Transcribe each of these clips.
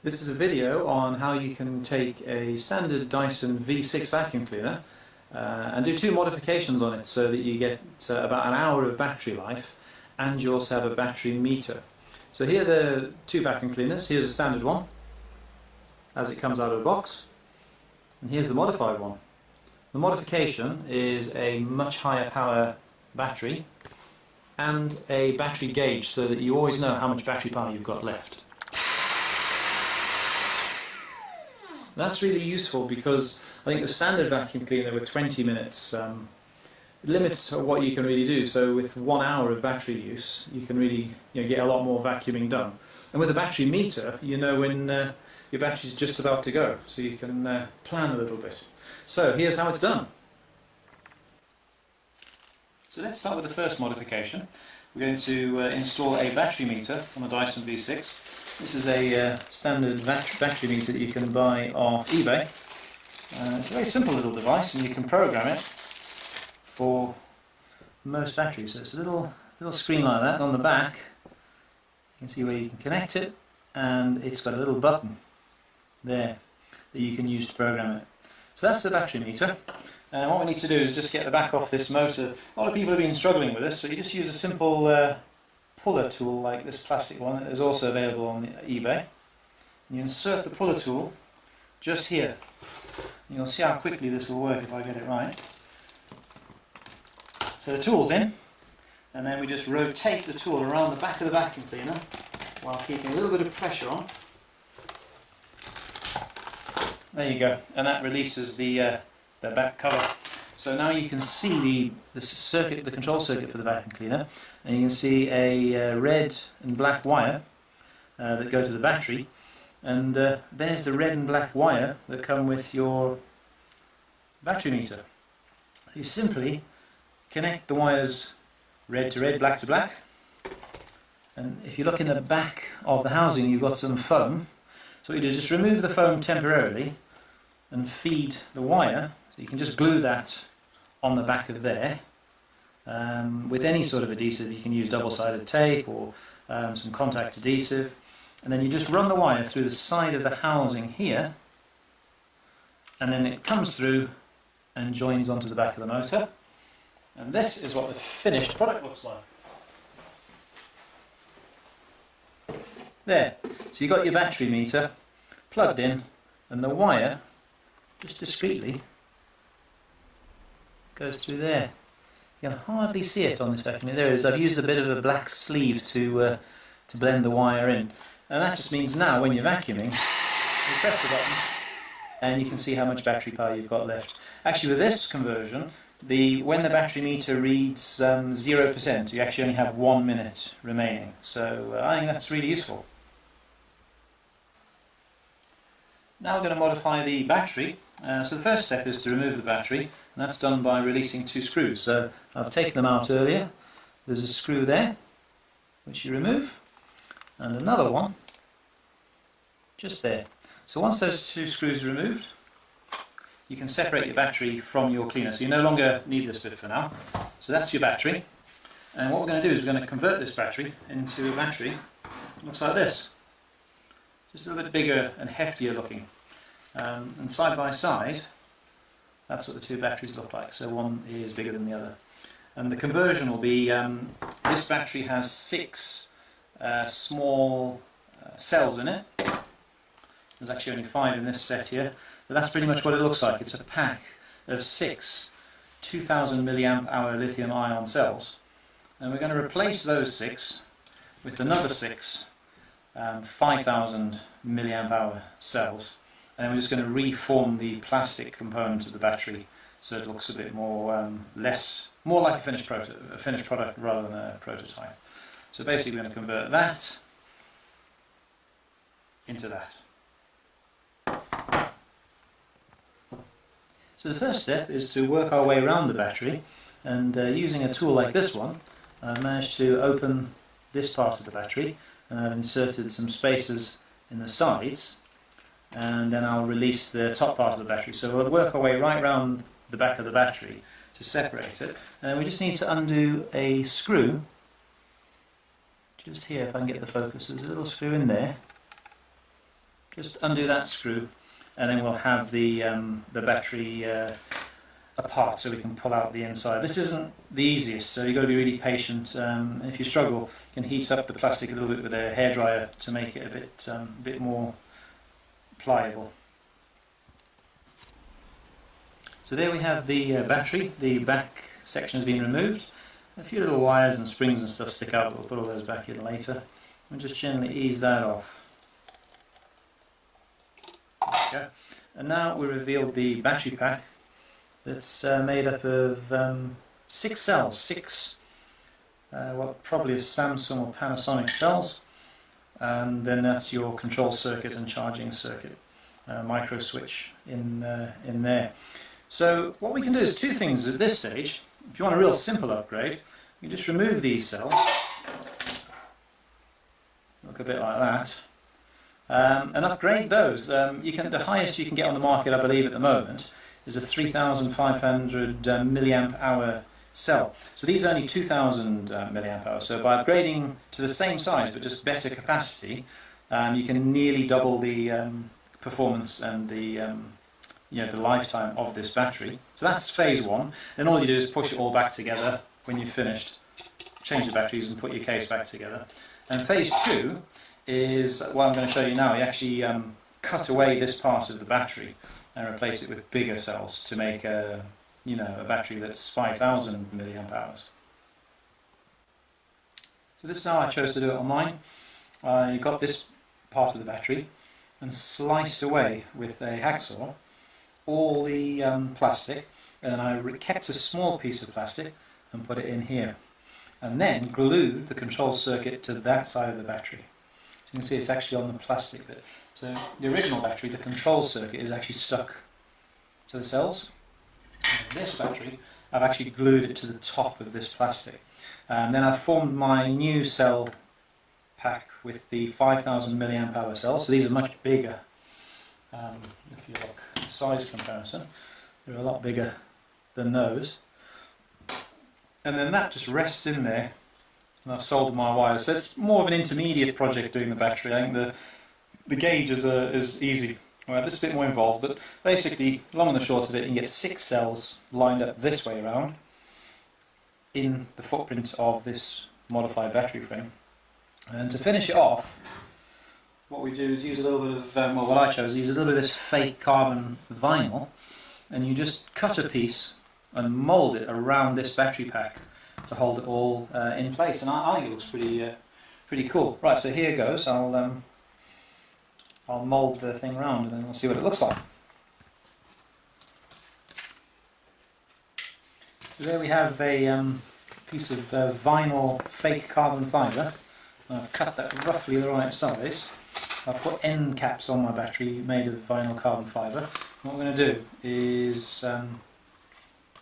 This is a video on how you can take a standard Dyson V6 vacuum cleaner and do two modifications on it so that you get about an hour of battery life, and you also have a battery meter. So here are the two vacuum cleaners. Here's a standard one as it comes out of the box, and here's the modified one. The modification is a much higher power battery and a battery gauge so that you always know how much battery power you've got left. That's really useful because I think the standard vacuum cleaner with 20 minutes limits what you can really do. So with 1 hour of battery use, you can really get a lot more vacuuming done. And with a battery meter, you know when your battery's just about to go, so you can plan a little bit. So here's how it's done. So let's start with the first modification. We're going to install a battery meter on the Dyson V6. This is a standard battery meter that you can buy off eBay. It's a very simple little device, and you can program it for most batteries. So it's a little screen like that, and on the back you can see where you can connect it, and it's got a little button there that you can use to program it. So that's the battery meter. And what we need to do is just get the back off this motor. A lot of people have been struggling with this, so you just use a simple puller tool like this plastic one that is also available on eBay. And you insert the puller tool just here. And you'll see how quickly this will work if I get it right. So the tool's in, and then we just rotate the tool around the back of the vacuum cleaner while keeping a little bit of pressure on. There you go, and that releases the back cover. So now you can see the control circuit for the vacuum cleaner, and you can see a red and black wire that go to the battery, and there's the red and black wire that come with your battery meter. You simply connect the wires red to red, black to black, and if you look in the back of the housing, you've got some foam. So what you do is just remove the foam temporarily and feed the wire. So you can just glue that on the back of there. With any sort of adhesive, you can use double-sided tape or some contact adhesive, and then you just run the wire through the side of the housing here, and then it comes through and joins onto the back of the motor. And this is what the finished product looks like. There, so you've got your battery meter plugged in, and the wire just discreetly goes through there. You can hardly see it on this vacuum. There it is. I've used a bit of a black sleeve to blend the wire in, and that just means now when you're vacuuming, you press the button and you can see how much battery power you've got left. Actually, with this conversion, when the battery meter reads 0%, you actually only have 1 minute remaining. So I think that's really useful. Now we're going to modify the battery. So the first step is to remove the battery, and that's done by releasing two screws. So I've taken them out earlier. There's a screw there, which you remove, and another one just there. So once those two screws are removed, you can separate your battery from your cleaner. So you no longer need this bit for now. So that's your battery. And what we're going to do is we're going to convert this battery into a battery that looks like this. Just a little bit bigger and heftier looking. And side by side, that's what the two batteries look like. So one is bigger than the other. And the conversion will be, this battery has 6 small cells in it. There's actually only 5 in this set here. But that's pretty much what it looks like. It's a pack of 6 2000 milliamp hour lithium ion cells. And we're going to replace those 6 with another 6 5000 milliamp hour cells, and then we're just going to reform the plastic component of the battery so it looks a bit more more like a finished product rather than a prototype. So basically we're going to convert that into that. So the first step is to work our way around the battery, and using a tool like this one, I've managed to open this part of the battery, and I've inserted some spacers in the sides, and then I'll release the top part of the battery. So we'll work our way right round the back of the battery to separate it, and we just need to undo a screw just here, if I can get the focus. There's a little screw in there, just undo that screw, and then we'll have the battery apart so we can pull out the inside. This isn't the easiest, so you've got to be really patient. If you struggle, you can heat up the plastic a little bit with a hairdryer to make it a bit more pliable. So there we have the battery. The back section has been removed. A few little wires and springs and stuff stick out, but we'll put all those back in later. And just gently ease that off. There we go. And now we reveal the battery pack that's made up of 6 cells, 6 what probably is Samsung or Panasonic cells, and then that's your control circuit and charging circuit, micro switch in there. So what we can do is 2 things at this stage. If you want a real simple upgrade, you just remove these cells, look a bit like that, and upgrade those. The highest you can get on the market, I believe, at the moment is a 3,500 milliamp hour cell. So these are only 2,000 milliamp hours. So by upgrading to the same size but just better capacity, you can nearly double the performance and the lifetime of this battery. So that's phase 1. Then all you do is push it all back together when you've finished. Change the batteries and put your case back together. And phase 2 is what I'm going to show you now. You actually cut away this part of the battery and replace it with bigger cells to make a battery that's 5,000 milliamp hours. So this is how I chose to do it on mine. You got this part of the battery and sliced away with a hacksaw all the plastic, and then I kept a small piece of plastic and put it in here, and then glued the control circuit to that side of the battery. So you can see it's actually on the plastic bit. So the original battery, the control circuit, is actually stuck to the cells. And this battery, I've actually glued it to the top of this plastic. Then I've formed my new cell pack with the 5,000 milliamp hour cells. So these are much bigger. If you look, size comparison, they're a lot bigger than those. And then that just rests in there, and I've soldered my wires. So it's more of an intermediate project doing the battery. I think the gauge is easy. Well, this is a bit more involved, but basically, long and the short of it, you can get 6 cells lined up this way around in the footprint of this modified battery frame. And to finish it off, what we do is use a little bit of, what I chose, use a little bit of this fake carbon vinyl, and you just cut a piece and mould it around this battery pack to hold it all in place. And I think it looks pretty cool. Right, so here goes. I'll mould the thing around and then we'll see what it looks like. So there we have a piece of vinyl fake carbon fibre. I've cut that roughly the right size. I've put end caps on my battery made of vinyl carbon fibre. What we're going to do is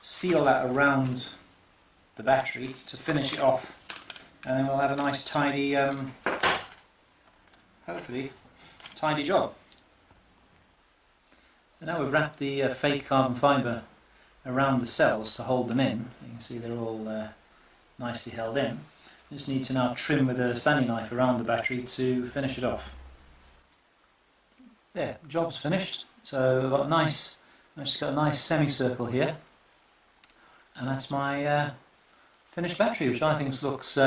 seal that around the battery to finish it off, and then we'll have a nice tidy, hopefully, tidy job. So now we've wrapped the fake carbon fibre around the cells to hold them in. You can see they're all nicely held in. Just need to now trim with a Stanley knife around the battery to finish it off. There, job's finished. So I've got a nice semicircle here, and that's my finished battery, which I think looks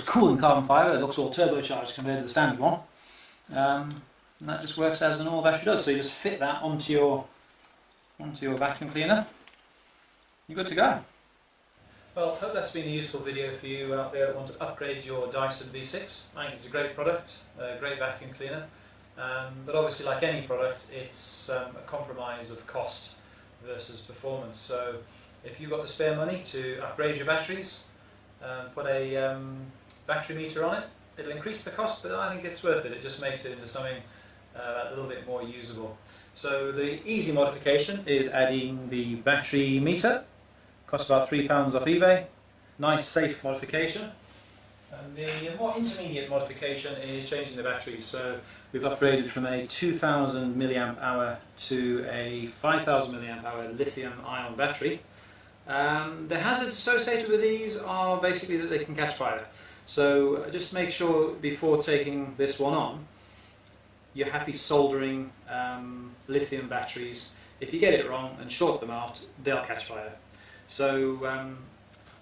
cool in carbon fibre. It looks all turbocharged compared to the standard one. And that just works as an normal battery does. So you just fit that onto your vacuum cleaner. You're good to go. Well, I hope that's been a useful video for you out there that want to upgrade your Dyson V6. I think it's a great product, a great vacuum cleaner. But obviously, like any product, it's a compromise of cost versus performance. So if you've got the spare money to upgrade your batteries, put a battery meter on it, it'll increase the cost, but I think it's worth it. It just makes it into something a little bit more usable. So the easy modification is adding the battery meter. Costs about £3 off eBay. Nice, safe modification. And the more intermediate modification is changing the batteries. So we've upgraded from a 2,000 milliamp hour to a 5,000 milliamp hour lithium-ion battery. The hazards associated with these are basically that they can catch fire. So just make sure before taking this one on you're happy soldering lithium batteries. If you get it wrong and short them out, they'll catch fire. So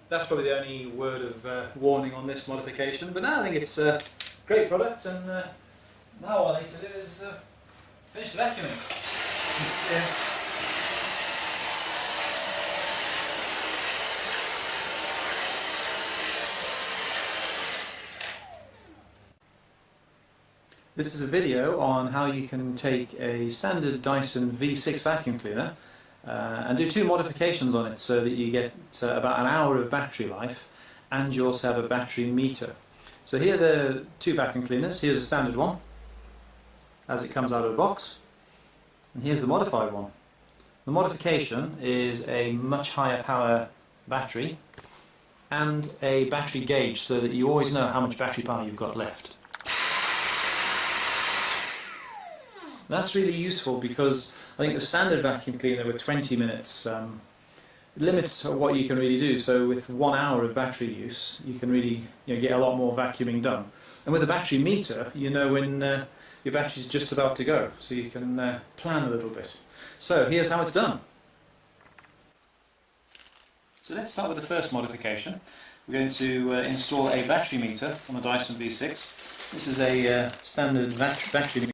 that's probably the only word of warning on this modification. But now I think it's a great product, and now all I need to do is finish the vacuuming. This is a video on how you can take a standard Dyson V6 vacuum cleaner and do two modifications on it so that you get about an hour of battery life, and you also have a battery meter. So here are the two vacuum cleaners. Here's a standard one as it comes out of the box, and here's the modified one. The modification is a much higher power battery and a battery gauge so that you always know how much battery power you've got left. That's really useful because I think the standard vacuum cleaner with 20 minutes limits what you can really do. So with 1 hour of battery use, you can really get a lot more vacuuming done. And with a battery meter, you know when your battery's just about to go, so you can plan a little bit. So here's how it's done. So let's start with the first modification. We're going to install a battery meter on the Dyson V6. This is a standard battery meter.